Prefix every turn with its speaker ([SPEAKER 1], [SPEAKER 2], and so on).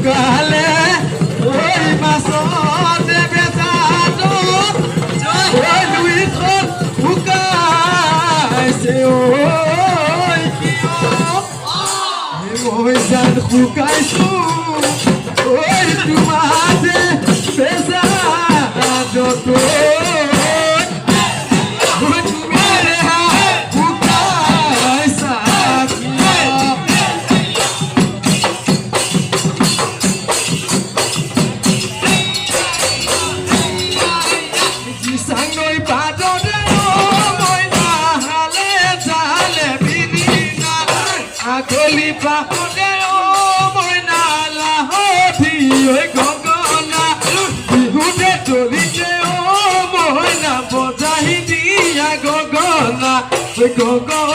[SPEAKER 1] কালে ওই মাছতে বেজানো ওই দুইখন শুকাইছে ওই কিয় মই জান শুকাইছো ওই তোমাতে বেজানো Agoli bahone o moina la hoti oi gogona bihude torite o moina bojahi dia gogona oi gogona